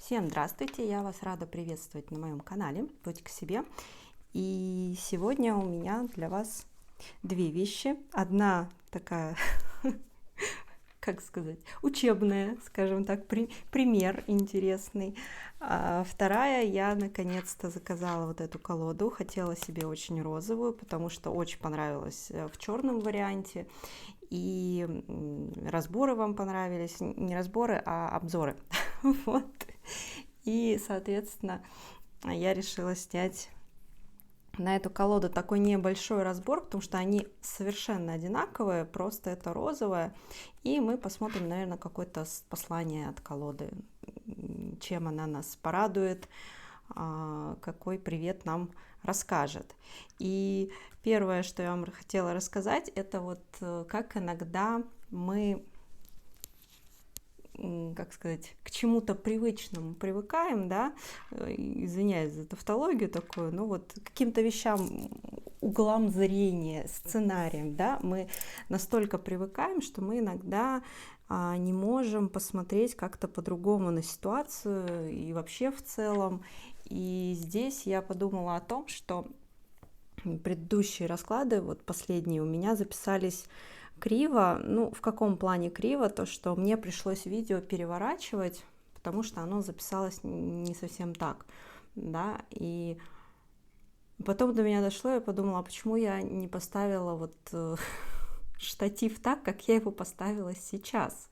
Всем здравствуйте, я вас рада приветствовать на моем канале «Путь к себе». И сегодня у меня для вас две вещи. Одна такая, как сказать, учебная, скажем так, пример интересный. А вторая, я наконец-то заказала вот эту колоду. Хотела себе очень розовую, потому что очень понравилась в черном варианте. И разборы вам понравились. Не разборы, а обзоры. Вот. И, соответственно, я решила снять на эту колоду такой небольшой разбор, потому что они совершенно одинаковые, просто это розовая. И мы посмотрим, наверное, какое-то послание от колоды, чем она нас порадует, какой привет нам расскажет. И первое, что я вам хотела рассказать, это вот как иногда мы, как сказать, к чему-то привычному привыкаем, да, извиняюсь за тавтологию такую, но вот к каким-то вещам, углам зрения, сценариям, да, мы настолько привыкаем, что мы иногда не можем посмотреть как-то по-другому на ситуацию и вообще в целом. И здесь я подумала о том, что предыдущие расклады, вот последние, у меня записались криво. Ну, в каком плане криво? То, что мне пришлось видео переворачивать, потому что оно записалось не совсем так, да, и потом до меня дошло, я подумала, а почему я не поставила вот штатив так, как я его поставила сейчас?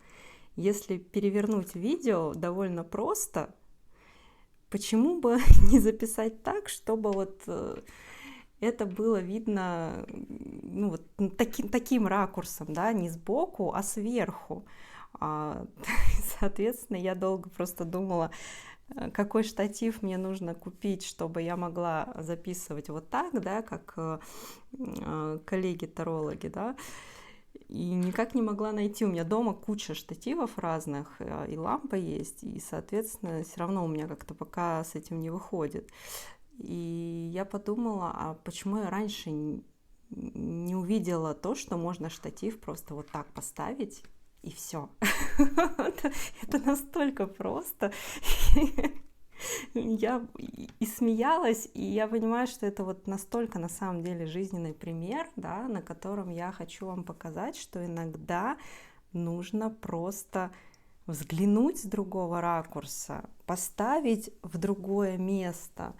Если перевернуть видео довольно просто, почему бы не записать так, чтобы вот это было видно, ну, вот таким ракурсом, да, не сбоку, а сверху. Соответственно, я долго просто думала, какой штатив мне нужно купить, чтобы я могла записывать вот так, да, как коллеги-тарологи, да, и никак не могла найти. У меня дома куча штативов разных, и лампа есть, и, соответственно, все равно у меня как-то пока с этим не выходит. И я подумала, а почему я раньше не увидела то, что можно штатив просто вот так поставить, и все. Это настолько просто. Я и смеялась, и я понимаю, что это вот настолько на самом деле жизненный пример, да, на котором я хочу вам показать, что иногда нужно просто взглянуть с другого ракурса, поставить в другое место,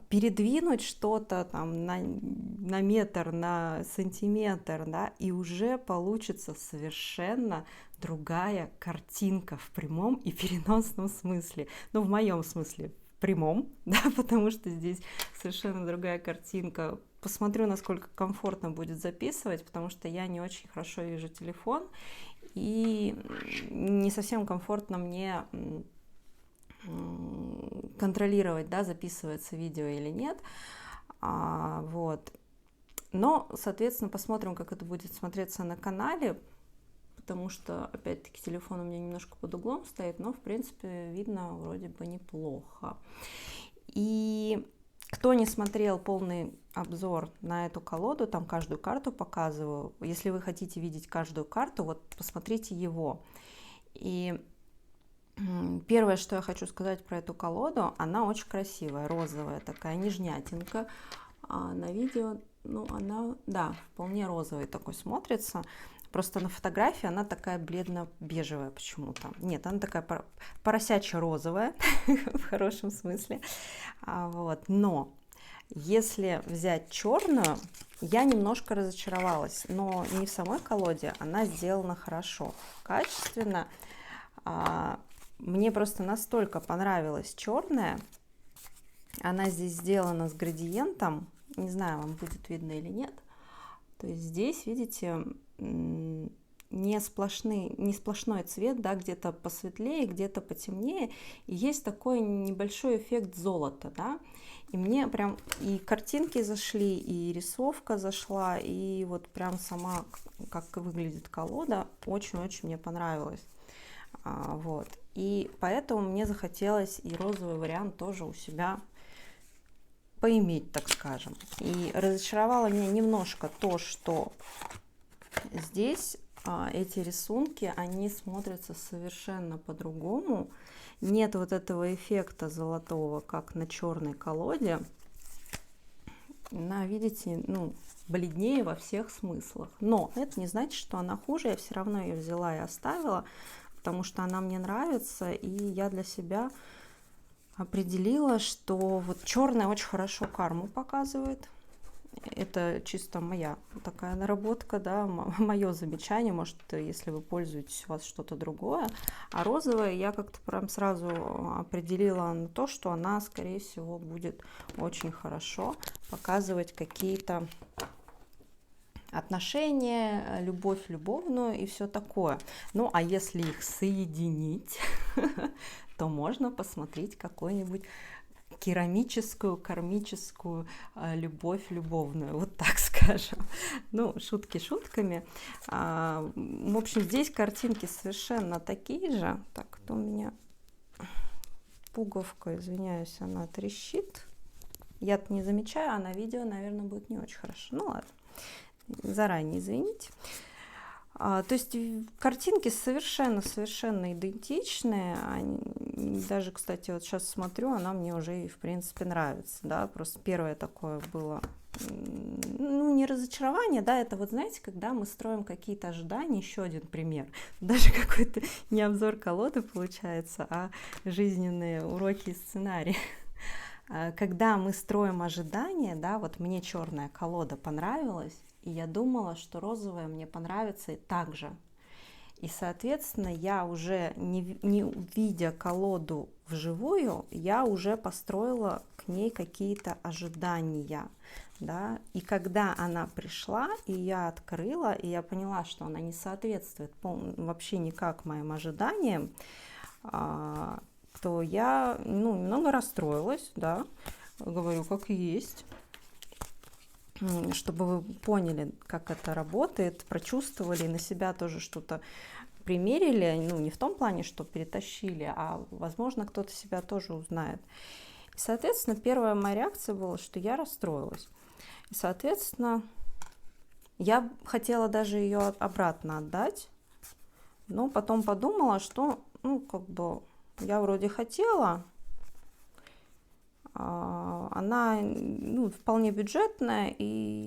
передвинуть что-то там на метр, на сантиметр, да, и уже получится совершенно другая картинка в прямом и переносном смысле. Ну, в моем смысле, в прямом, да, потому что здесь совершенно другая картинка. Посмотрю, насколько комфортно будет записывать, потому что я не очень хорошо вижу телефон, и не совсем комфортно мне контролировать, да, записывается видео или нет. Вот. Но, соответственно, посмотрим, как это будет смотреться на канале, потому что, опять-таки, телефон у меня немножко под углом стоит, но, в принципе, видно вроде бы неплохо. И кто не смотрел полный обзор на эту колоду, там каждую карту показываю. Если вы хотите видеть каждую карту, вот посмотрите его. И первое, что я хочу сказать про эту колоду, она очень красивая, розовая такая, нежнятинка. На видео, ну, она, да, вполне розовый такой смотрится. Просто на фотографии она такая бледно-бежевая почему-то. Нет, она такая поросячья-розовая, в хорошем смысле. Вот. Но если взять черную, я немножко разочаровалась. Но не в самой колоде, она сделана хорошо, качественно. Мне просто настолько понравилась черная. Она здесь сделана с градиентом. Не знаю, вам будет видно или нет. То есть здесь, видите, не сплошной цвет, да, где-то посветлее, где-то потемнее. И есть такой небольшой эффект золота, да. И мне прям и картинки зашли, и рисовка зашла, и вот прям сама, как выглядит колода, очень-очень мне понравилось. Вот. И поэтому мне захотелось и розовый вариант тоже у себя поиметь, так скажем. И разочаровало меня немножко то, что здесь эти рисунки, они смотрятся совершенно по-другому. Нет вот этого эффекта золотого, как на черной колоде. Она, видите, ну, бледнее во всех смыслах. Но это не значит, что она хуже. Я все равно ее взяла и оставила, потому что она мне нравится, и я для себя определила, что вот черная очень хорошо карму показывает. Это чисто моя такая наработка, да, мое замечание. Может, если вы пользуетесь, у вас что-то другое. А розовая я как-то прям сразу определила на то, что она, скорее всего, будет очень хорошо показывать какие-то отношения, любовь любовную и все такое. Ну, а если их соединить, то можно посмотреть какой-нибудь керамическую, кармическую любовь любовную, вот так скажем. Ну, шутки шутками. В общем, здесь картинки совершенно такие же. Так, это у меня пуговка, извиняюсь, она трещит. Я-то не замечаю, а на видео, наверное, будет не очень хорошо. Ну ладно, заранее извините. То есть картинки совершенно идентичные. Даже, кстати, вот сейчас смотрю, она мне уже, в принципе, нравится. Да? Просто первое такое было, ну, не разочарование, да, это вот, знаете, когда мы строим какие-то ожидания, еще один пример. Даже какой-то не обзор колоды получается, а жизненные уроки и сценарии. Когда мы строим ожидания, да, вот мне черная колода понравилась, и я думала, что розовая мне понравится и так же. И, соответственно, я уже, не видя колоду вживую, я уже построила к ней какие-то ожидания. Да? И когда она пришла, и я открыла, и я поняла, что она не соответствует вообще никак моим ожиданиям, то я, ну, немного расстроилась, да, говорю, как есть. Чтобы вы поняли, как это работает, прочувствовали, на себя тоже что-то примерили, ну, не в том плане, что перетащили, а, возможно, кто-то себя тоже узнает. И, соответственно, первая моя реакция была, что я расстроилась. И, соответственно, я хотела даже ее обратно отдать, но потом подумала, что, ну, как бы, я вроде хотела, она, ну, вполне бюджетная, и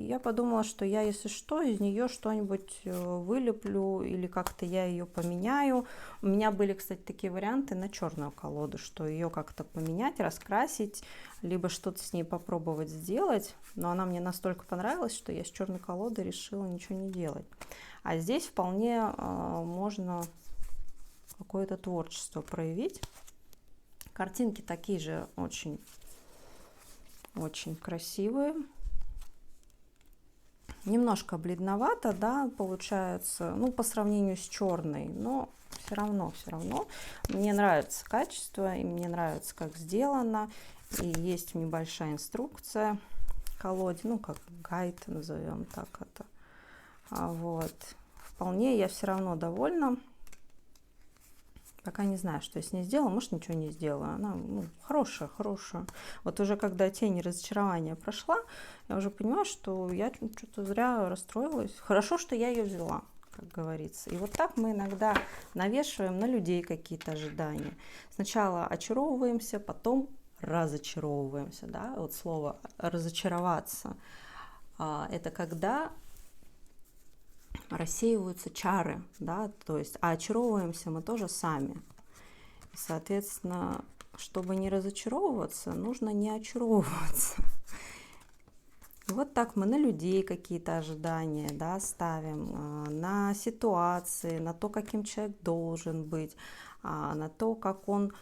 я подумала, что я, если что, из нее что-нибудь вылеплю или как-то я ее поменяю. У меня были, кстати, такие варианты на черную колоду, что ее как-то поменять, раскрасить, либо что-то с ней попробовать сделать, но она мне настолько понравилась, что я с черной колодой решила ничего не делать. А здесь вполне можно какое-то творчество проявить. Картинки такие же очень красивые. Немножко бледновато, да, получается, ну, по сравнению с черной, но все равно. Мне нравится качество, и мне нравится, как сделано. И есть небольшая инструкция колоде, ну, как гайд, назовем так это. Вот. Вполне я все равно довольна. Пока не знаю, что я с ней сделала, может, ничего не сделаю. Она, ну, хорошая. Вот уже когда тень разочарования прошла, я уже понимаю, что я что-то зря расстроилась. Хорошо, что я ее взяла, как говорится. И вот так мы иногда навешиваем на людей какие-то ожидания. Сначала очаровываемся, потом разочаровываемся. Да? Вот слово «разочароваться» – это когда рассеиваются чары, да, то есть, а очаровываемся мы тоже сами. И, соответственно, чтобы не разочаровываться, нужно не очаровываться. И вот так мы на людей какие-то ожидания, да, ставим, на ситуации, на то, каким человек должен быть, на то, как он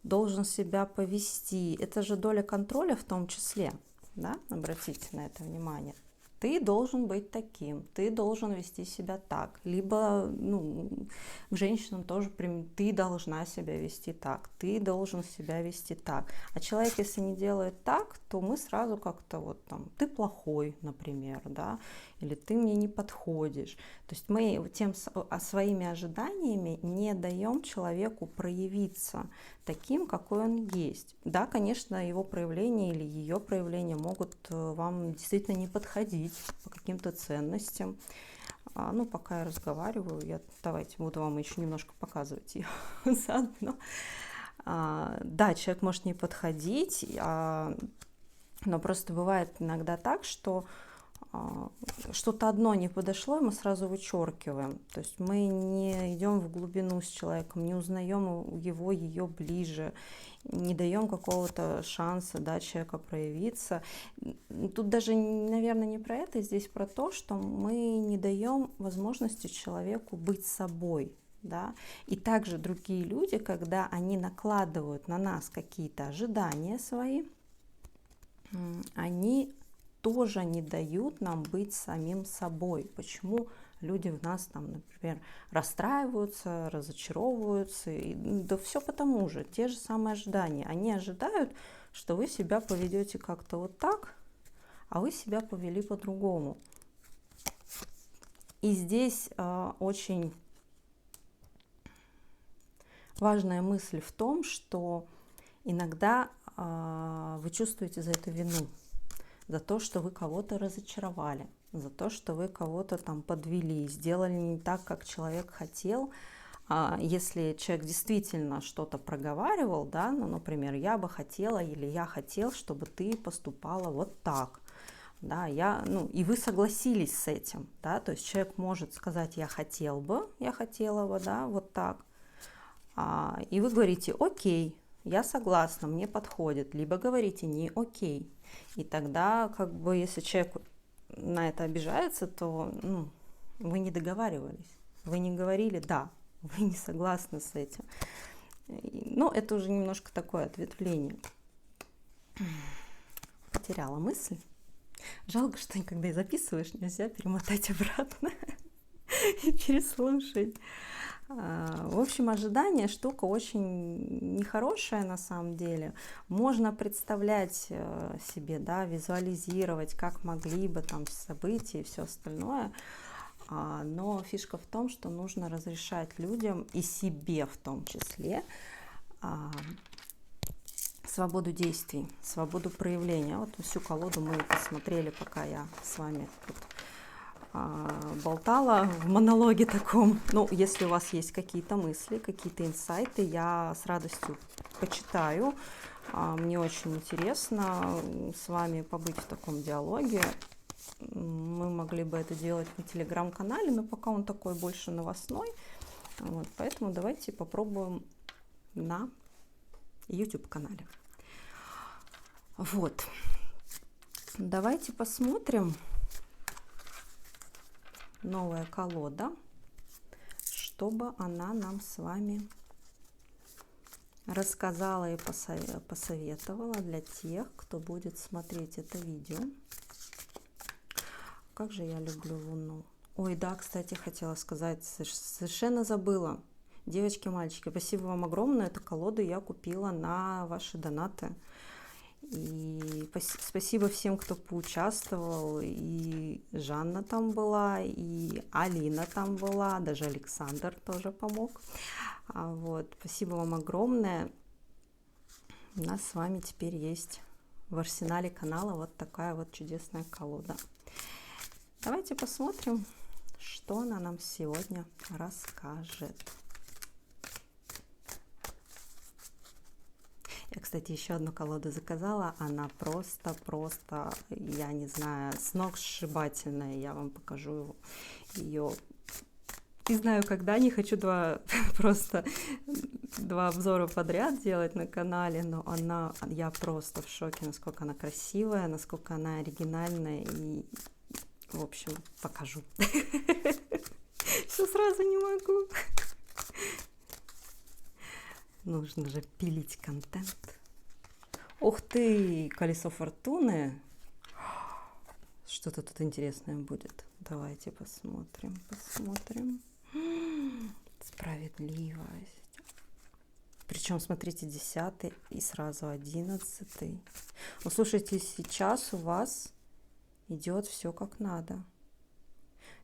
должен себя повести. Это же доля контроля в том числе, да, обратите на это внимание. Ты должен быть таким, ты должен вести себя так. Либо, ну, к женщинам тоже ты должна себя вести так, ты должен себя вести так. А человек, если не делает так, то мы сразу как-то вот там, ты плохой, например, да, или ты мне не подходишь. То есть мы своими ожиданиями не даем человеку проявиться таким, какой он есть. Да, конечно, его проявления или ее проявления могут вам действительно не подходить по каким-то ценностям. Ну, пока я разговариваю, давайте буду вам еще немножко показывать ее заодно. Да, человек может не подходить, но просто бывает иногда так, что что-то одно не подошло, и мы сразу вычеркиваем. То есть мы не идем в глубину с человеком, не узнаем его, ее ближе, не даем какого-то шанса, да, человека проявиться. Тут даже, наверное, не про это, здесь про то, что мы не даем возможности человеку быть собой. Да? И также другие люди, когда они накладывают на нас какие-то ожидания свои, они тоже не дают нам быть самим собой. Почему люди в нас там, например, расстраиваются, разочаровываются? Да все потому же, те же самые ожидания. Они ожидают, что вы себя поведете как-то вот так, а вы себя повели по-другому. И здесь очень важная мысль в том, что иногда вы чувствуете за это вину, за то, что вы кого-то разочаровали, за то, что вы кого-то там подвели, сделали не так, как человек хотел. Если человек действительно что-то проговаривал, да, ну, например, я бы хотела или я хотел, чтобы ты поступала вот так, да, и вы согласились с этим, да, то есть человек может сказать, я хотела бы, да, вот так, и вы говорите, окей, я согласна, мне подходит, либо говорите не окей. И тогда, как бы, если человек на это обижается, то вы не договаривались, вы не говорили да, вы не согласны с этим. Но это уже немножко такое ответвление. Потеряла мысль. Жалко, что когда записываешь, нельзя перемотать обратно и переслушать. В общем, ожидание штука очень нехорошая на самом деле. Можно представлять себе, да, визуализировать, как могли бы там события и все остальное. Но фишка в том, что нужно разрешать людям и себе в том числе свободу действий, свободу проявления. Вот всю колоду мы посмотрели, пока я с вами тут болтала в монологе таком. Ну, если у вас есть какие-то мысли, какие-то инсайты, я с радостью почитаю. Мне очень интересно с вами побыть в таком диалоге. Мы могли бы это делать на телеграм-канале, но пока он такой больше новостной. Вот, поэтому давайте попробуем на YouTube-канале. Вот. Давайте посмотрим. Новая колода, чтобы она нам с вами рассказала и посоветовала для тех, кто будет смотреть это видео. Как же я люблю Луну. Ой, да, кстати, хотела сказать, совершенно забыла. Девочки, мальчики, спасибо вам огромное. Эту колоду я купила на ваши донаты. И спасибо всем, кто поучаствовал. И Жанна там была, и Алина там была, даже Александр тоже помог. Вот. Спасибо вам огромное. У нас с вами теперь есть в арсенале канала вот такая вот чудесная колода. Давайте посмотрим, что она нам сегодня расскажет. Я, кстати, еще одну колоду заказала. Она просто, я не знаю, сногсшибательная. Я вам покажу ее. Не знаю, когда, не хочу два обзора подряд делать на канале, но я просто в шоке, насколько она красивая, насколько она оригинальная. И, в общем, покажу. Все сразу не могу. Нужно же пилить контент. Ух ты, колесо фортуны. Что-то тут интересное будет. Давайте посмотрим. Справедливость. Причем, смотрите, 10 и сразу 11. Ну, слушайте, сейчас у вас идет все как надо.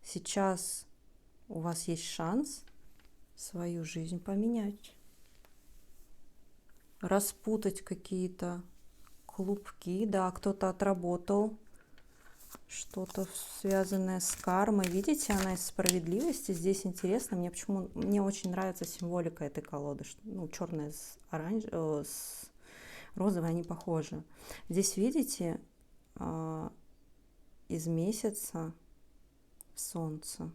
Сейчас у вас есть шанс свою жизнь поменять. Распутать какие-то клубки, да, кто-то отработал что-то связанное с кармой. Видите, она из справедливости. Здесь интересно, мне очень нравится символика этой колоды. Ну, черная с с розовой, они похожи. Здесь, видите, из месяца солнце.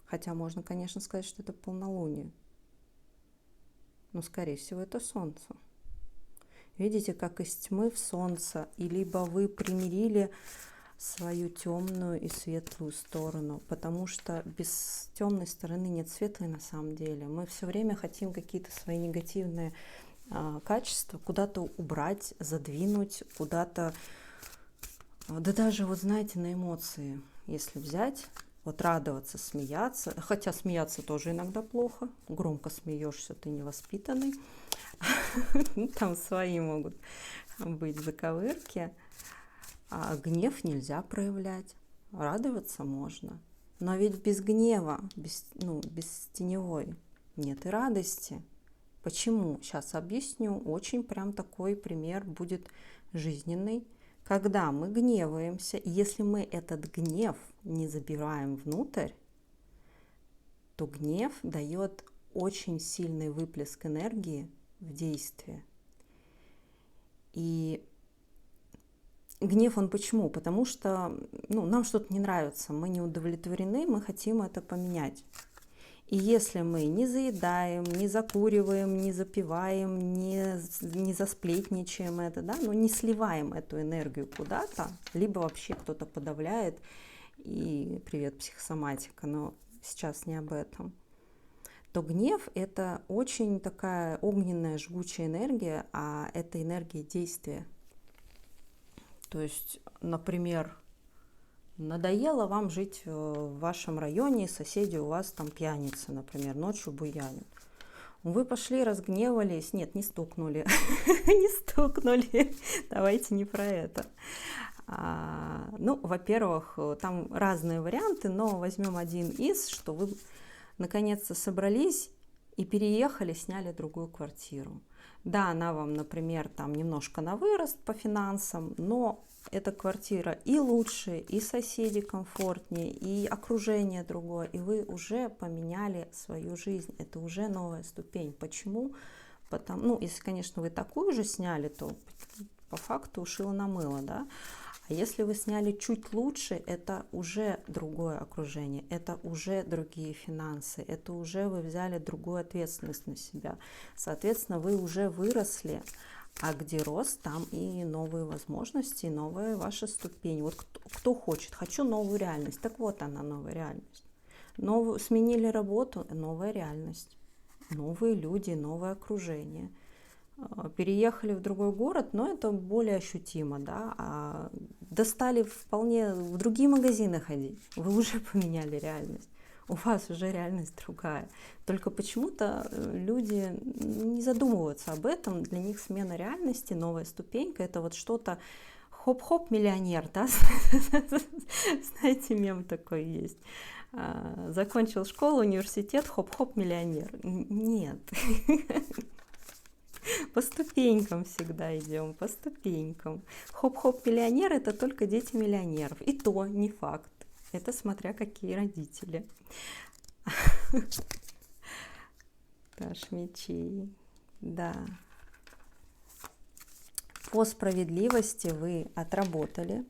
Хотя можно, конечно, сказать, что это полнолуние. Но, скорее всего, это солнце. Видите, как из тьмы в солнце. И либо вы примирили свою темную и светлую сторону, потому что без темной стороны нет светлой на самом деле. Мы все время хотим какие-то свои негативные качества куда-то убрать, задвинуть, куда-то, да даже вот знаете, на эмоции, если взять, вот радоваться, смеяться, хотя смеяться тоже иногда плохо, громко смеешься, ты невоспитанный, там свои могут быть заковырки. А гнев нельзя проявлять, радоваться можно. Но ведь без гнева, без теневой нет и радости. Почему? Сейчас объясню. Очень прям такой пример будет жизненный. Когда мы гневаемся, если мы этот гнев не забираем внутрь, то гнев дает очень сильный выплеск энергии в действие. И гнев он почему? Потому что нам что-то не нравится, мы не удовлетворены, мы хотим это поменять. И если мы не заедаем, не закуриваем, не запиваем, не засплетничаем это, да, не сливаем эту энергию куда-то, либо вообще кто-то подавляет, и привет, психосоматика, но сейчас не об этом, то гнев – это очень такая огненная, жгучая энергия, а это энергия действия. То есть, например, надоело вам жить в вашем районе, соседи у вас там пьяницы, например, ночью буянят. Вы пошли, разгневались, нет, не стукнули, не стукнули, давайте не про это. Во-первых, там разные варианты, но возьмем один из, что вы наконец-то собрались и переехали, сняли другую квартиру. Да, она вам, например, там немножко на вырост по финансам, но эта квартира и лучше, и соседи комфортнее, и окружение другое, и вы уже поменяли свою жизнь. Это уже новая ступень. Почему? Если, конечно, вы такую же сняли, то по факту шило на мыло, да? А если вы сняли чуть лучше, это уже другое окружение, это уже другие финансы, это уже вы взяли другую ответственность на себя. Соответственно, вы уже выросли, а где рост, там и новые возможности, новая ваша ступень. Вот кто хочет, хочу новую реальность, так вот она, новая реальность. Сменили работу, новая реальность, новые люди, новое окружение. Переехали в другой город, но это более ощутимо, да, достали вполне в другие магазины ходить, вы уже поменяли реальность, у вас уже реальность другая. Только почему-то люди не задумываются об этом, для них смена реальности, новая ступенька, это вот что-то хоп-хоп миллионер, да, знаете, мем такой есть. Закончил школу, университет, хоп-хоп миллионер. Нет. По ступенькам всегда идем, по ступенькам. Хоп-хоп миллионер – это только дети миллионеров. И то не факт. Это смотря какие родители. Паш мечей. Да. По справедливости вы отработали,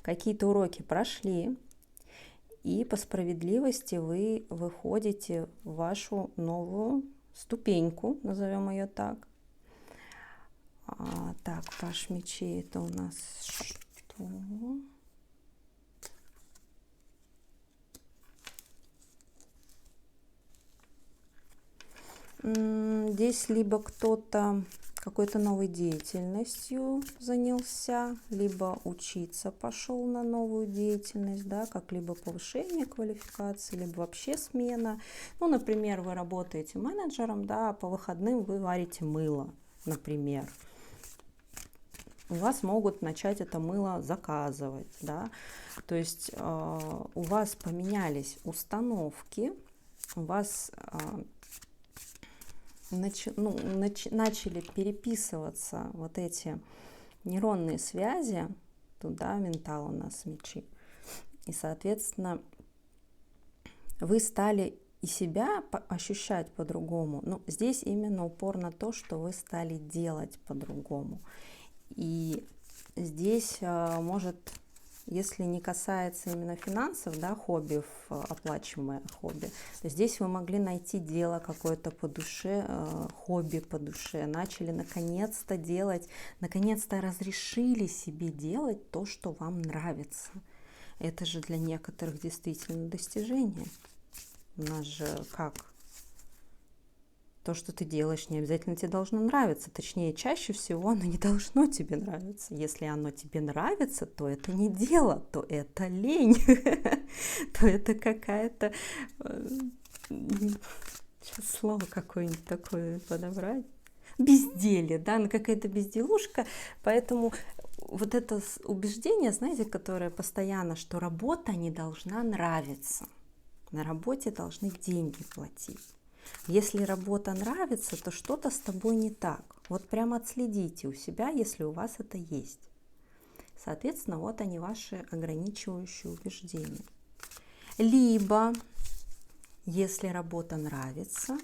какие-то уроки прошли, и по справедливости вы выходите в вашу новую ступеньку, назовем ее так. Так, Паш мечей, это у нас что? Здесь либо кто-то какой-то новой деятельностью занялся, либо учиться пошел на новую деятельность, да, как либо повышение квалификации, либо вообще смена. Например, вы работаете менеджером, да, по выходным вы варите мыло, например. У вас могут начать это мыло заказывать, да, то есть у вас поменялись установки, у вас начали переписываться вот эти нейронные связи, туда ментал у нас мечи, И, соответственно, вы стали и себя ощущать по-другому. Ну, здесь именно упор на то, что вы стали делать по-другому. И здесь может, если не касается именно финансов, да, хобби, оплачиваемое хобби, то здесь вы могли найти дело какое-то по душе, хобби по душе, начали наконец-то делать, наконец-то разрешили себе делать то, что вам нравится. Это же для некоторых действительно достижение. У нас же как? То, что ты делаешь, не обязательно тебе должно нравиться. Точнее, чаще всего оно не должно тебе нравиться. Если оно тебе нравится, то это не дело, то это лень, то это какая-то... Сейчас слово какое-нибудь такое подобрать. Безделье, да, ну какая-то безделушка. Поэтому вот это убеждение, знаете, которое постоянно, что работа не должна нравиться. На работе должны деньги платить. Если работа нравится, то что-то с тобой не так. Вот прямо отследите у себя, если у вас это есть. Соответственно, вот они, ваши ограничивающие убеждения. Либо, если работа нравится,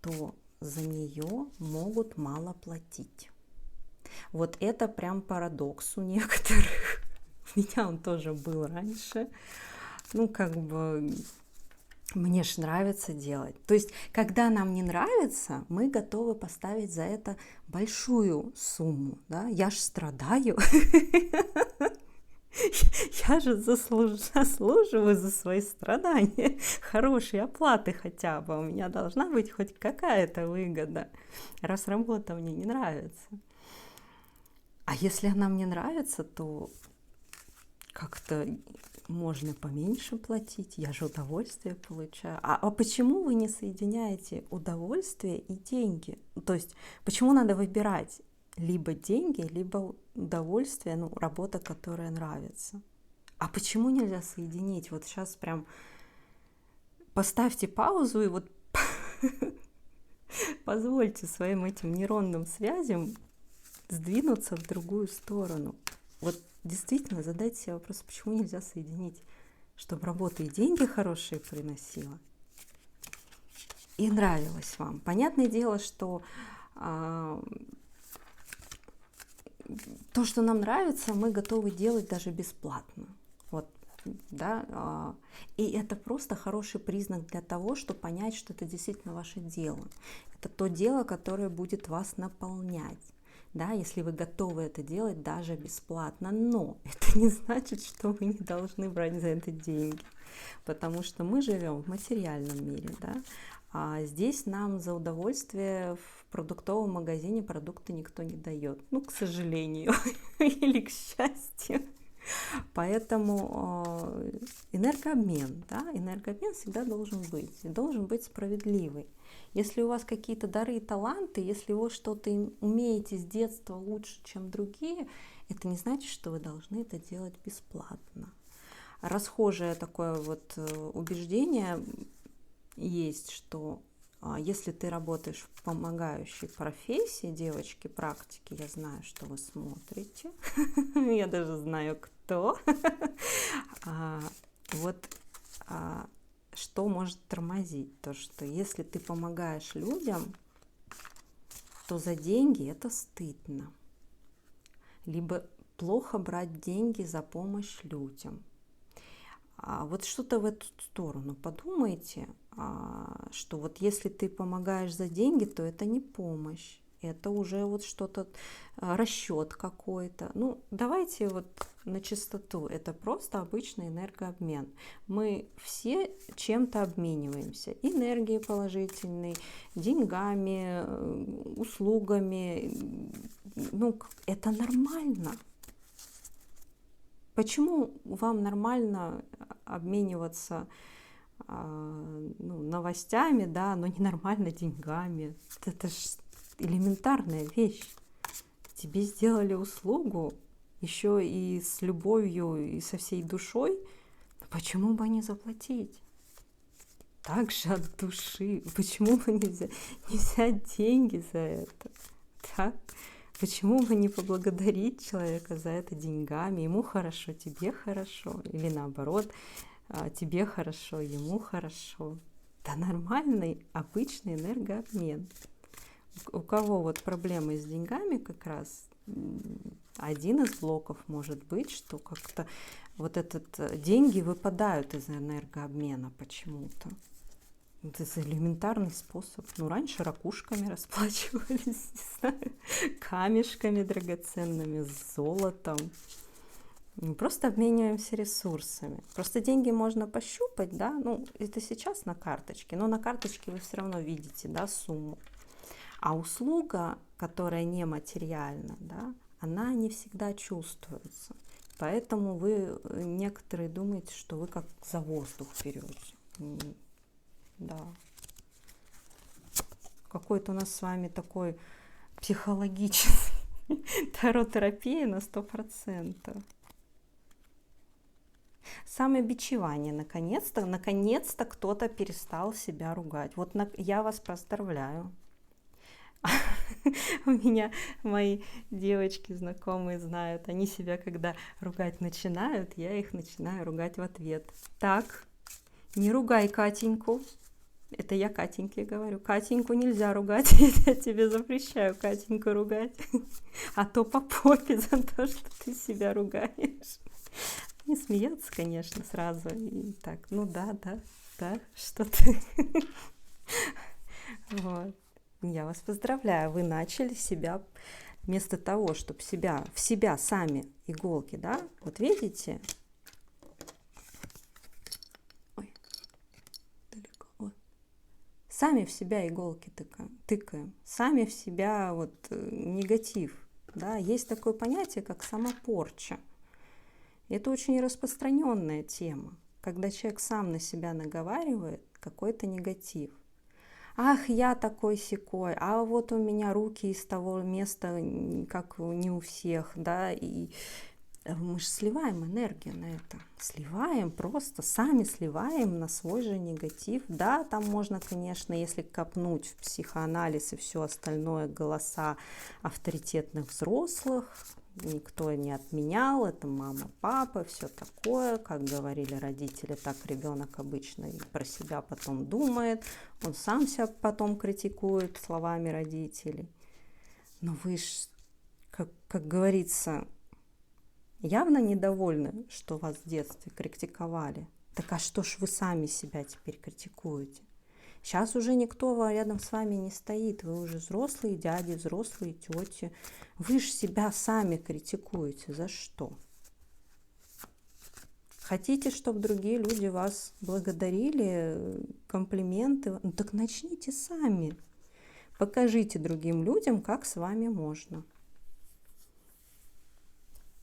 то за нее могут мало платить. Вот это прям парадокс у некоторых. У меня он тоже был раньше. Ну, как бы... Мне ж нравится делать. То есть, когда нам не нравится, мы готовы поставить за это большую сумму. Да? Я ж страдаю. Я же заслуживаю за свои страдания хорошей оплаты хотя бы. У меня должна быть хоть какая-то выгода, раз работа мне не нравится. А если она мне нравится, то как-то можно поменьше платить, я же удовольствие получаю. А почему вы не соединяете удовольствие и деньги? То есть почему надо выбирать либо деньги, либо удовольствие, ну, работа, которая нравится? А почему нельзя соединить? Вот сейчас прям поставьте паузу и вот позвольте своим этим нейронным связям сдвинуться в другую сторону. Вот действительно задайте себе вопрос, почему нельзя соединить, чтобы работа и деньги хорошие приносила, и нравилось вам. Понятное дело, что то, что нам нравится, мы готовы делать даже бесплатно. Вот, да, и это просто хороший признак для того, чтобы понять, что это действительно ваше дело. Это то дело, которое будет вас наполнять. Да, если вы готовы это делать даже бесплатно, но это не значит, что вы не должны брать за это деньги, потому что мы живем в материальном мире, да, а здесь нам за удовольствие в продуктовом магазине продукты никто не дает, ну, к сожалению, или к счастью. Поэтому энергообмен, да, энергообмен всегда должен быть справедливый. Если у вас какие-то дары и таланты, если вы что-то умеете с детства лучше, чем другие, это не значит, что вы должны это делать бесплатно. Расхожее такое вот убеждение есть, что если ты работаешь в помогающей профессии, девочки, практики, я знаю, что вы смотрите, я даже знаю, кто, вот что может тормозить? То, что если ты помогаешь людям, то за деньги это стыдно. Либо плохо брать деньги за помощь людям. Вот что-то в эту сторону подумайте, что вот если ты помогаешь за деньги, то это не помощь. Это уже вот что-то, расчет какой-то. Ну, давайте вот на чистоту. Это просто обычный энергообмен. Мы все чем-то обмениваемся. Энергией положительной, деньгами, услугами. Ну, это нормально. Почему вам нормально обмениваться новостями, да, но ненормально деньгами? Это ж элементарная вещь. Тебе сделали услугу, еще и с любовью, и со всей душой. Почему бы не заплатить? Так же от души. Почему бы не взять деньги за это? Да? Почему бы не поблагодарить человека за это деньгами? Ему хорошо, тебе хорошо. Или наоборот, тебе хорошо, ему хорошо. Да нормальный, обычный энергообмен. У кого вот проблемы с деньгами как раз, один из блоков может быть, что как-то вот деньги выпадают из энергообмена почему-то. Это элементарный способ. Ну, раньше ракушками расплачивались, не знаю, камешками драгоценными, золотом. Мы просто обмениваемся ресурсами. Просто деньги можно пощупать, да, ну, это сейчас на карточке, но на карточке вы все равно видите, да, сумму. А услуга, которая нематериальна, да, она не всегда чувствуется. Поэтому вы, некоторые думаете, что вы как за воздух берете. Да. Какой-то у нас с вами такой психологический таротерапия на 100%. Самобичевание, наконец-то кто-то перестал себя ругать. Вот я вас поздравляю. У меня мои девочки знакомые знают, они себя когда ругать начинают, я их начинаю ругать в ответ. Так, не ругай Катеньку. Это я Катеньке говорю. Катеньку нельзя ругать, я тебе запрещаю Катеньку ругать. А то по попе за то, что ты себя ругаешь. Не смеется, конечно, сразу. И так, ну да, что ты. Вот. Я вас поздравляю, вы начали себя, вместо того, чтобы в себя сами иголки, да, вот видите? Ой, далеко. Вот. Сами в себя иголки тыкаем, сами в себя вот негатив, да, есть такое понятие, как самопорча. Это очень распространенная тема, когда человек сам на себя наговаривает какой-то негатив. Ах, я такой-сякой, а вот у меня руки из того места, как не у всех, да, и мы же сливаем энергию на это, сами сливаем на свой же негатив. Да, там можно, конечно, если копнуть в психоанализ и все остальное, голоса авторитетных взрослых, никто не отменял, это мама, папа, все такое, как говорили родители, так ребенок обычно и про себя потом думает, он сам себя потом критикует словами родителей. Но вы ж, как говорится, явно недовольны, что вас в детстве критиковали. Так а что ж вы сами себя теперь критикуете? Сейчас уже никто рядом с вами не стоит, вы уже взрослые дяди, взрослые тети. Вы же себя сами критикуете. За что? Хотите, чтобы другие люди вас благодарили, комплименты? Ну так начните сами. Покажите другим людям, как с вами можно.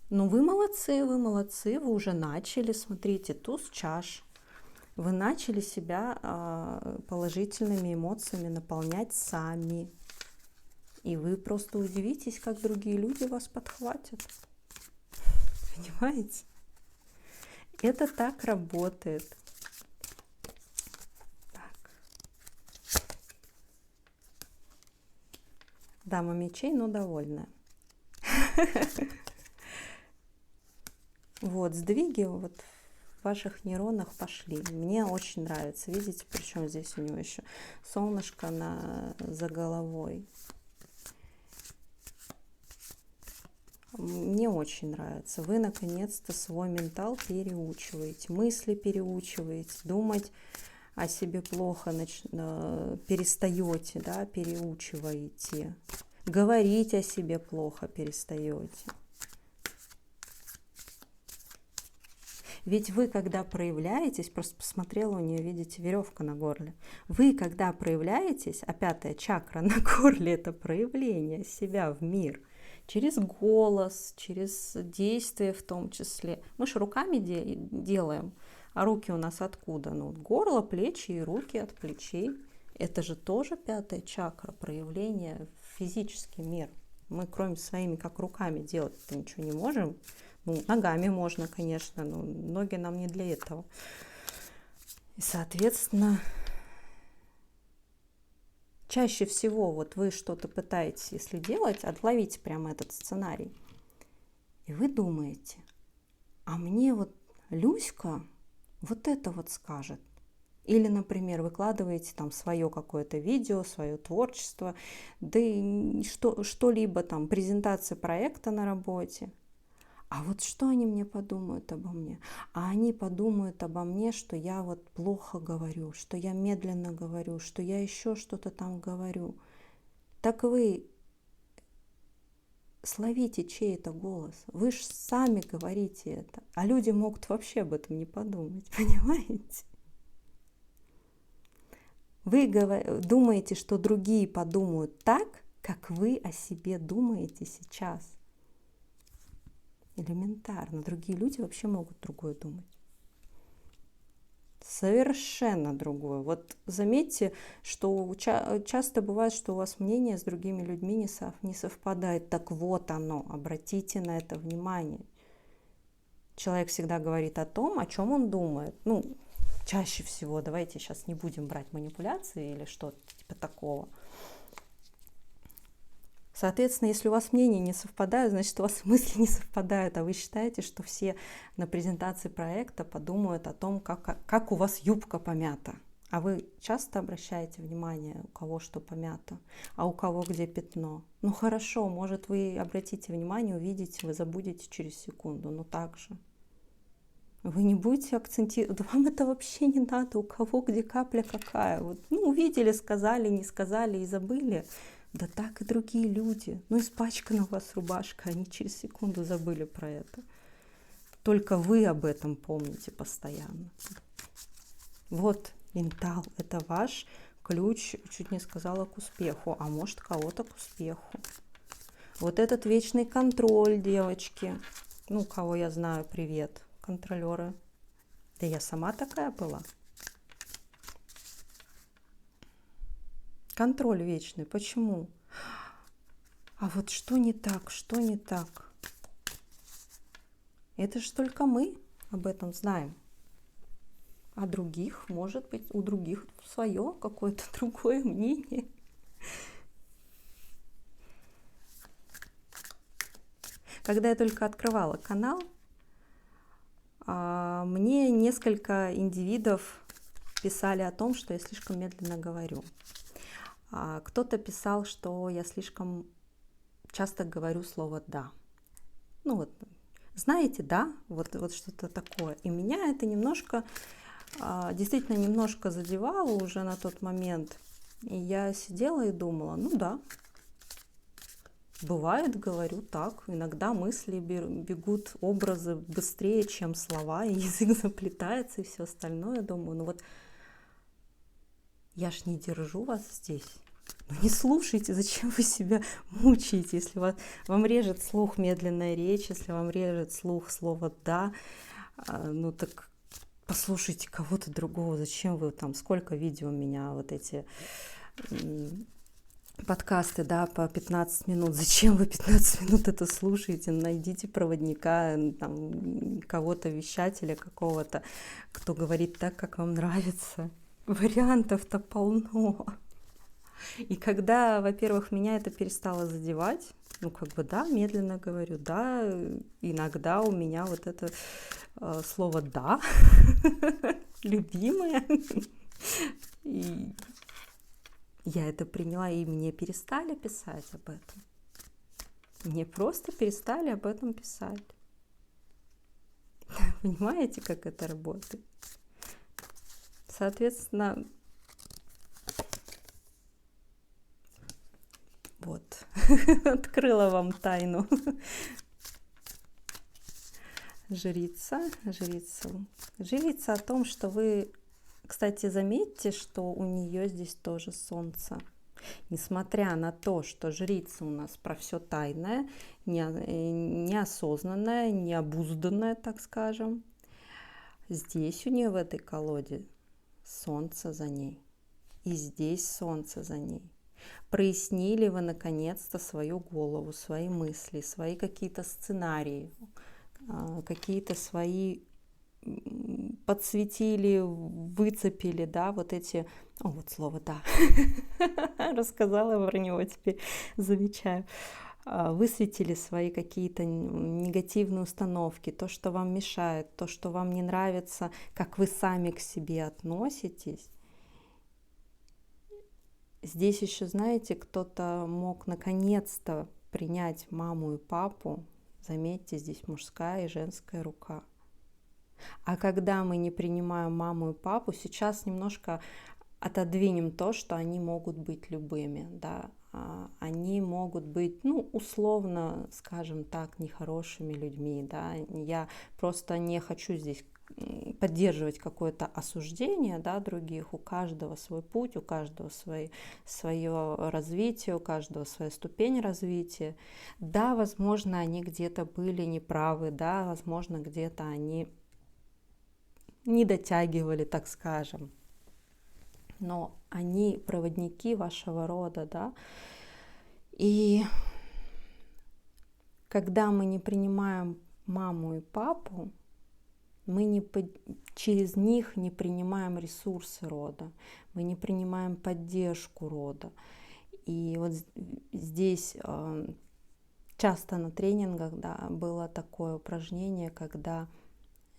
Ну вы молодцы, вы уже начали. Смотрите, туз чаш. Вы начали себя положительными эмоциями наполнять сами. И вы просто удивитесь, как другие люди вас подхватят. Понимаете? Это так работает. Так. Дама мечей, но довольная. Вот, сдвиги вот в ваших нейронах пошли. Мне очень нравится. Видите, причем здесь у него еще солнышко за головой. Мне очень нравится. Вы наконец-то свой ментал переучиваете, мысли переучиваете, думать о себе плохо перестаете, да, переучиваете, говорить о себе плохо перестаете. Ведь вы, когда проявляетесь, просто посмотрела, у нее, видите, веревка на горле. Вы, когда проявляетесь, а 5-я чакра на горле – это проявление себя в мир. Через голос, через действие в том числе. Мы же руками делаем, а руки у нас откуда? Ну, горло, плечи и руки от плечей. Это же тоже 5-я чакра, проявление в физический мир. Мы, кроме своими, как руками делать-то ничего не можем. Ну, ногами можно, конечно, но ноги нам не для этого. И, соответственно, чаще всего вот вы что-то пытаетесь, если делать, отловите прямо этот сценарий. И вы думаете, а мне вот Люська вот это вот скажет. Или, например, выкладываете там свое какое-то видео, свое творчество, да и что-либо там, презентация проекта на работе. А вот что они мне подумают обо мне? А они подумают обо мне, что я вот плохо говорю, что я медленно говорю, что я еще что-то там говорю. Так вы словите чей-то голос. Вы же сами говорите это. А люди могут вообще об этом не подумать, понимаете? Вы думаете, что другие подумают так, как вы о себе думаете сейчас. Элементарно. Другие люди вообще могут другое думать. Совершенно другое. Вот заметьте, что часто бывает, что у вас мнение с другими людьми не совпадает. Так вот оно, обратите на это внимание. Человек всегда говорит о том, о чем он думает. Ну, чаще всего, давайте сейчас не будем брать манипуляции или что-то типа такого. Соответственно, если у вас мнения не совпадают, значит, у вас мысли не совпадают, а вы считаете, что все на презентации проекта подумают о том, как у вас юбка помята. А вы часто обращаете внимание, у кого что помято, а у кого где пятно. Ну хорошо, может, вы обратите внимание, увидите, вы забудете через секунду, но так же. Вы не будете акцентировать, вам это вообще не надо, у кого где капля какая. Вот, ну, увидели, сказали, не сказали и забыли. Да так и другие люди. Ну, испачкана у вас рубашка, они через секунду забыли про это. Только вы об этом помните постоянно. Вот ментал, это ваш ключ, чуть не сказала, к успеху, а может, кого-то к успеху. Вот этот вечный контроль, девочки. Ну, кого я знаю, привет, контролеры. Да я сама такая была. Контроль вечный. Почему? А вот что не так, что не так? Это же только мы об этом знаем. А других, может быть, у других свое какое-то другое мнение. Когда я только открывала канал, мне несколько индивидов писали о том, что я слишком медленно говорю. Кто-то писал, что я слишком часто говорю слово «да». Ну вот, знаете, да, вот что-то такое. И меня это немножко, действительно немножко задевало уже на тот момент. И я сидела и думала, ну да, бывает, говорю так. Иногда мысли бегут, образы быстрее, чем слова, и язык заплетается, и все остальное. Думаю, ну вот я ж не держу вас здесь. Ну не слушайте, зачем вы себя мучаете, если вам режет слух медленная речь, если вам режет слух слово «да», ну так послушайте кого-то другого, зачем вы там, сколько видео у меня, вот эти подкасты, да, по 15 минут, зачем вы 15 минут это слушаете, найдите проводника, там, кого-то, вещателя какого-то, кто говорит так, как вам нравится, вариантов-то полно. И когда, во-первых, меня это перестало задевать, ну, как бы, да, медленно говорю, да, иногда у меня вот это слово «да» любимое, и я это приняла, и мне перестали писать об этом. Мне просто перестали об этом писать. Понимаете, как это работает? Соответственно, вот, открыла вам тайну. Жрица о том, что вы, кстати, заметьте, что у нее здесь тоже солнце. Несмотря на то, что жрица у нас про все тайное, неосознанное, необузданное, так скажем, здесь у нее в этой колоде солнце за ней. И здесь солнце за ней. Прояснили вы наконец-то свою голову, свои мысли, свои какие-то сценарии, какие-то свои подсветили, выцепили, да, вот эти, о, вот слово, да, рассказала про него, теперь замечаю, высветили свои какие-то негативные установки, то, что вам мешает, то, что вам не нравится, как вы сами к себе относитесь. Здесь еще, знаете, кто-то мог наконец-то принять маму и папу. Заметьте, здесь мужская и женская рука. А когда мы не принимаем маму и папу, сейчас немножко отодвинем то, что они могут быть любыми, да, они могут быть, ну, условно, скажем так, нехорошими людьми, да, я просто не хочу здесь поддерживать какое-то осуждение, да, других, у каждого свой путь, у каждого свое развитие, у каждого своя ступень развития, да, возможно, они где-то были неправы, да, возможно, где-то они не дотягивали, так скажем, но они проводники вашего рода, да, и когда мы не принимаем маму и папу, мы через них не принимаем ресурсы рода, мы не принимаем поддержку рода. И вот здесь часто на тренингах, да, было такое упражнение, когда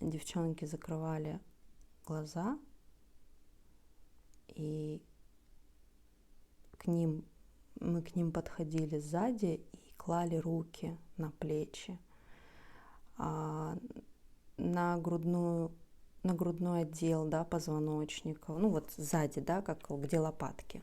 девчонки закрывали глаза, и мы к ним подходили сзади и клали руки на плечи, на грудной отдел, да, позвоночника, ну вот сзади, да, как где лопатки.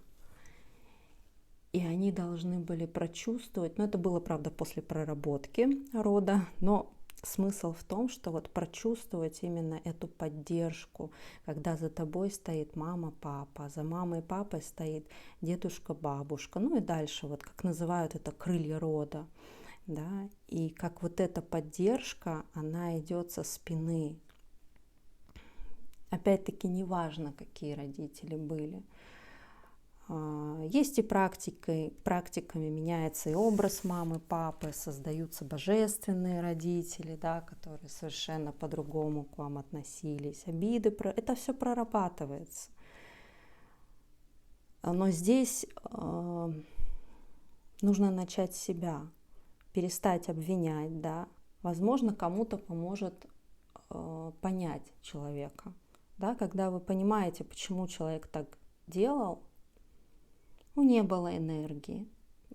И они должны были прочувствовать, но это было, правда, после проработки рода, но смысл в том, что вот прочувствовать именно эту поддержку, когда за тобой стоит мама, папа, за мамой и папой стоит дедушка, бабушка, ну и дальше, вот как называют это, крылья рода, да, и как вот эта поддержка, она идет со спины. Опять-таки, неважно, какие родители были. Есть и практиками меняется и образ мамы, папы, создаются божественные родители, да, которые совершенно по-другому к вам относились, обиды, это все прорабатывается. Но здесь нужно начать с себя, перестать обвинять, да. Возможно, кому-то поможет понять человека, да, когда вы понимаете, почему человек так делал. Ну, не было энергии,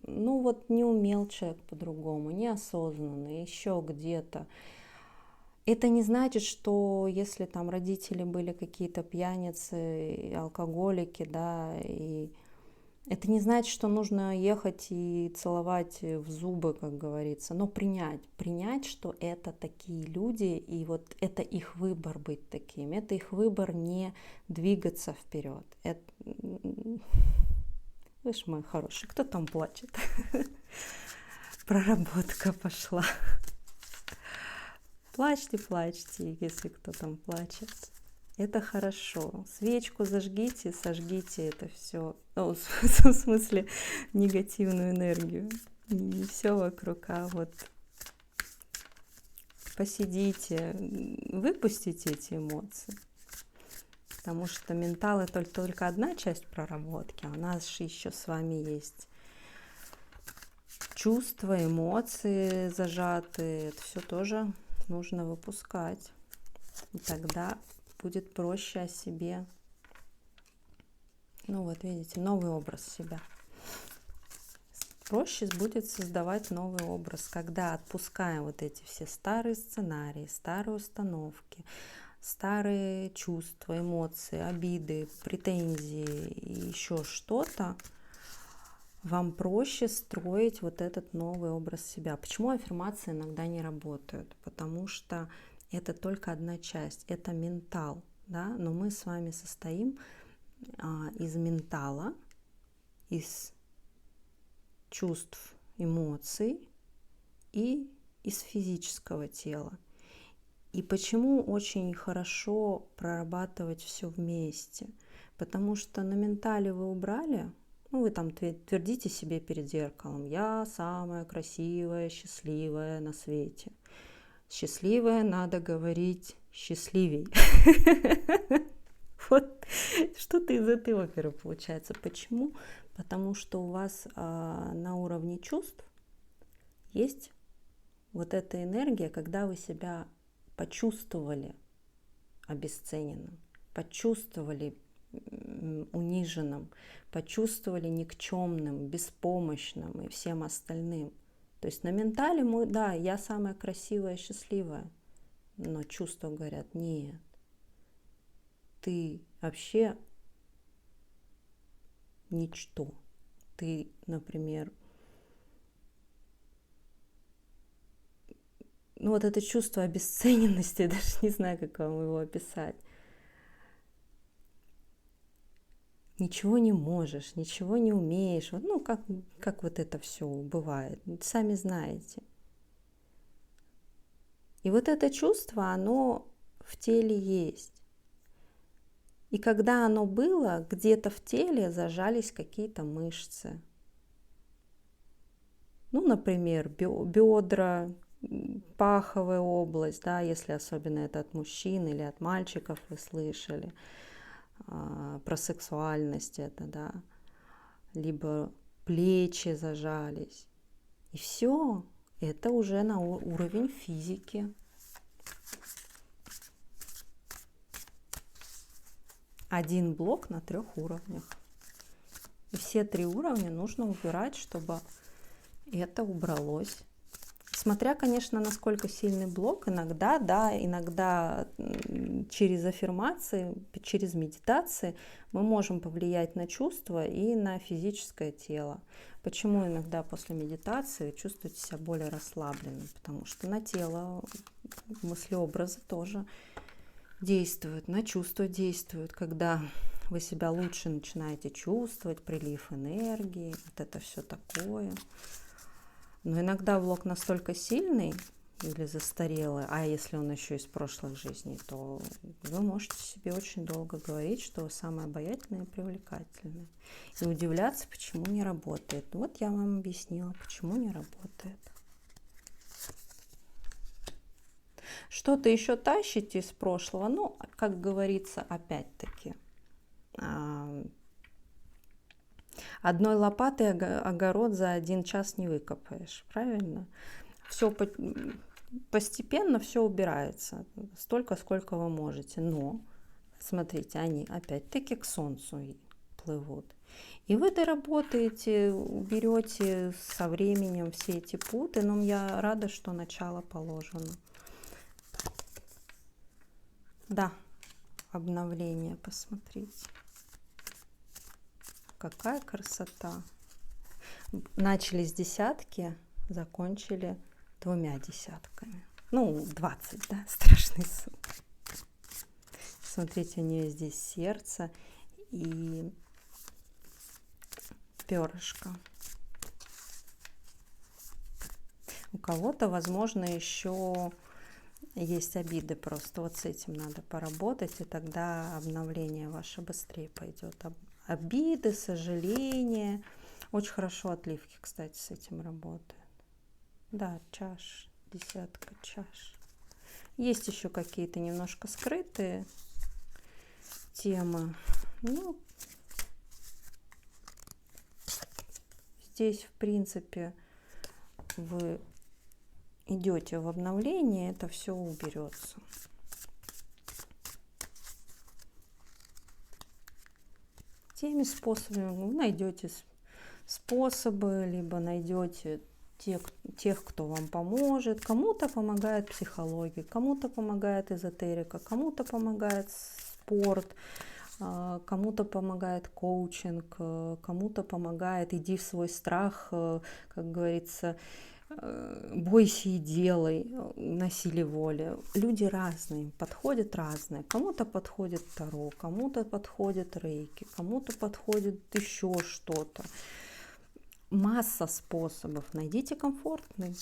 ну вот не умел человек по-другому, неосознанно, еще где-то. Это не значит, что если там родители были какие-то пьяницы, алкоголики, да, и это не значит, что нужно ехать и целовать в зубы, как говорится, но принять, что это такие люди, и вот это их выбор быть такими, это их выбор не двигаться вперед. Вы ж мой хороший, кто там плачет? Проработка пошла. Плачьте, если кто там плачет. Это хорошо. Свечку зажгите, сожгите это все. Ну, в смысле, негативную энергию. Не все вокруг, а вот посидите, выпустите эти эмоции. Потому что ментал — это только одна часть проработки, а у нас же еще с вами есть чувства, эмоции зажатые. Это все тоже нужно выпускать. И тогда будет проще о себе. Ну вот видите, новый образ себя. Проще будет создавать новый образ, когда отпускаем вот эти все старые сценарии, старые установки, старые чувства, эмоции, обиды, претензии и еще что-то, вам проще строить вот этот новый образ себя. Почему аффирмации иногда не работают? Потому что это только одна часть, это ментал, да? Но мы с вами состоим из ментала, из чувств, эмоций и из физического тела. И почему очень хорошо прорабатывать все вместе? Потому что на ментале вы убрали, ну вы там твердите себе перед зеркалом: я самая красивая, счастливая на свете. Счастливая надо говорить счастливей. Вот что-то из этой оперы получается. Почему? Потому что у вас на уровне чувств есть вот эта энергия, когда вы себя почувствовали обесцененным, почувствовали униженным, почувствовали никчемным, беспомощным и всем остальным. То есть на ментале да, я самая красивая, счастливая, но чувства говорят, нет, ты вообще ничто. Ты, например, вот это чувство обесцененности, я даже не знаю, как вам его описать. Ничего не можешь, ничего не умеешь. Ну, как вот это все бывает, сами знаете. И вот это чувство, оно в теле есть. И когда оно было, где-то в теле зажались какие-то мышцы. Ну, например, бедра, паховая область, да, если особенно это от мужчин или от мальчиков вы слышали. Про сексуальность это, да, либо плечи зажались. И все, это уже на уровень физики. Один блок на 3 уровнях. И все 3 уровня нужно убирать, чтобы это убралось. Смотря, конечно, насколько сильный блок, иногда, да, иногда через аффирмации, через медитации мы можем повлиять на чувства и на физическое тело. Почему иногда после медитации чувствуете себя более расслабленным? Потому что на тело мыслеобразы тоже действуют, на чувства действуют, когда вы себя лучше начинаете чувствовать, прилив энергии, вот это все такое. Но иногда блок настолько сильный или застарелый, а если он еще из прошлых жизней, то вы можете себе очень долго говорить, что вы самая обаятельная и привлекательная. И удивляться, почему не работает. Вот я вам объяснила, почему не работает. Что-то еще тащите из прошлого, ну, как говорится, опять-таки, одной лопатой огород за 1 час не выкопаешь, правильно? Все постепенно все убирается, столько, сколько вы можете. Но, смотрите, они опять-таки к солнцу плывут. И вы доработаете, уберете со временем все эти путы, но я рада, что начало положено. Да, обновление, посмотрите. Какая красота. Начали с 10, закончили 2 десятками. Ну, 20, да, страшный сон. Смотрите, у нее здесь сердце и перышко. У кого-то, возможно, еще есть обиды просто. Вот с этим надо поработать, и тогда обновление ваше быстрее пойдет. Обиды, сожаления. Очень хорошо отливки, кстати, с этим работают. Да, чаш, 10 чаш. Есть еще какие-то немножко скрытые темы. Ну, здесь, в принципе, вы идете в обновление, это все уберется. Теми способами вы найдете способы, либо найдете тех, кто вам поможет. Кому-то помогает психология, кому-то помогает эзотерика, кому-то помогает спорт, кому-то помогает коучинг, кому-то помогает иди в свой страх, как говорится, бойся и делай, на силе воли. Люди разные, подходят разные. Кому-то подходит таро, кому-то подходит рейки, кому-то подходит еще что-то. Масса способов. Найдите комфортный.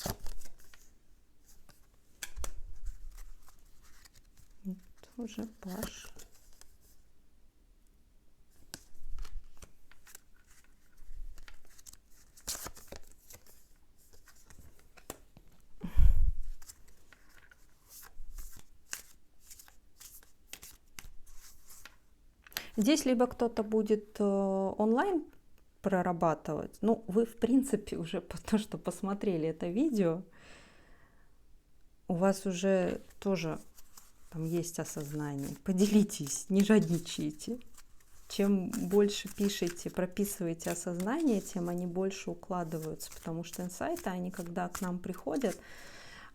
Вот уже Паш. Здесь либо кто-то будет онлайн прорабатывать, ну, вы, в принципе, уже потому что посмотрели это видео, у вас уже тоже там есть осознание. Поделитесь, не жадничайте. Чем больше пишете, прописываете осознание, тем они больше укладываются, потому что инсайты, они когда к нам приходят,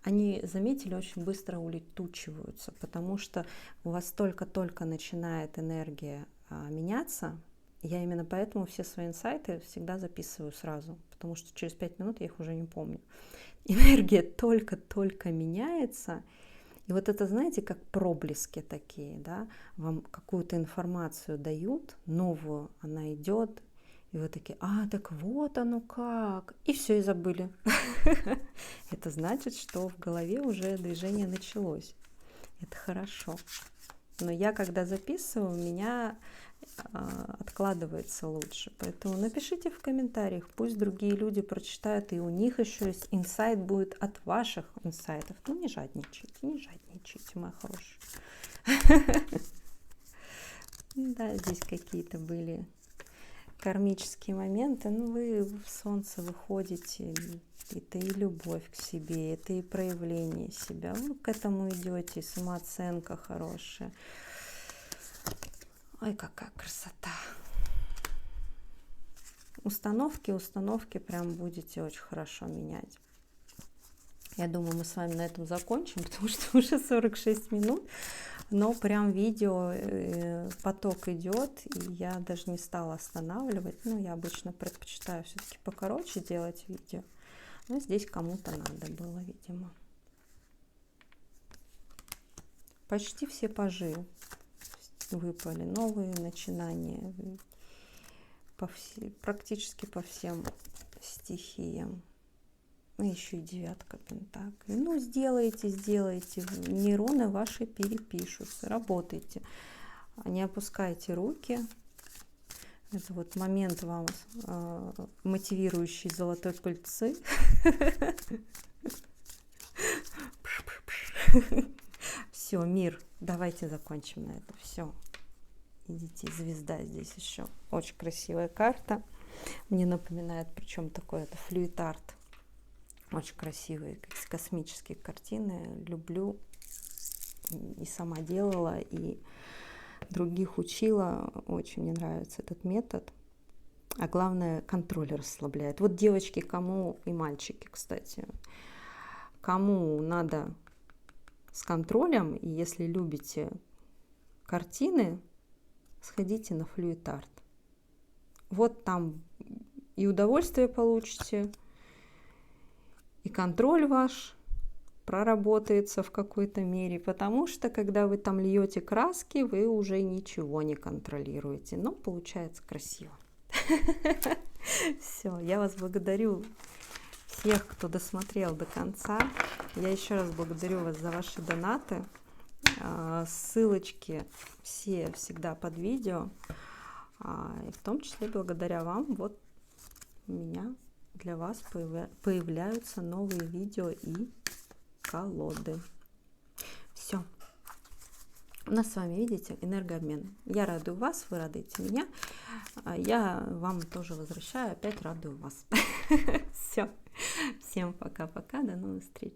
они, заметили, очень быстро улетучиваются, потому что у вас только-только начинает энергия меняться. Я именно поэтому все свои инсайты всегда записываю сразу, потому что через 5 минут я их уже не помню. Энергия только-только меняется, и вот это, знаете, как проблески такие, да, вам какую-то информацию дают, новую, она идет, и вы такие, так вот оно как, и все, и забыли. Это значит, что в голове уже движение началось. Это хорошо. Но я, когда записываю, у меня откладывается лучше. Поэтому напишите в комментариях, пусть другие люди прочитают, и у них еще есть инсайт будет от ваших инсайтов. Ну, не жадничайте, мои хорошие. Да, здесь какие-то были кармические моменты. Ну, вы в солнце выходите, это и любовь к себе, это и проявление себя. Вы к этому идете, и самооценка хорошая. Ой, какая красота. Установки прям будете очень хорошо менять. Я думаю, мы с вами на этом закончим, потому что уже 46 минут, но прям видео, поток идет, и я даже не стала останавливать. Ну, я обычно предпочитаю все-таки покороче делать видео, но здесь кому-то надо было, видимо. Почти все пажи выпали, новые начинания практически по всем стихиям. Ну, еще и 9 пентаклей. Ну, сделайте, нейроны ваши перепишутся, работайте, не опускайте руки. Это вот момент вам мотивирующий золотой пыльцы. Все, мир, давайте закончим на этом. Все, идите, звезда здесь еще. Очень красивая карта. Мне напоминает, причем такой это флюид-арт. Очень красивые космические картины. Люблю. И сама делала, и других учила. Очень мне нравится этот метод. А главное, контроль расслабляет. Вот девочки, кому и мальчики, кстати, кому надо с контролем, и если любите картины, сходите на флюид-арт. Вот там и удовольствие получите, и контроль ваш проработается в какой-то мере, потому что когда вы там льете краски, вы уже ничего не контролируете, но получается красиво. Все, я вас благодарю, всех, кто досмотрел до конца. Я еще раз благодарю вас за ваши донаты. Ссылочки все всегда под видео. И в том числе благодаря вам вот у меня для вас появляются новые видео и колоды. Все. У нас с вами, видите, энергообмен. Я радую вас, вы радуете меня. Я вам тоже возвращаю, опять радую вас. Все. Всем пока-пока, до новых встреч.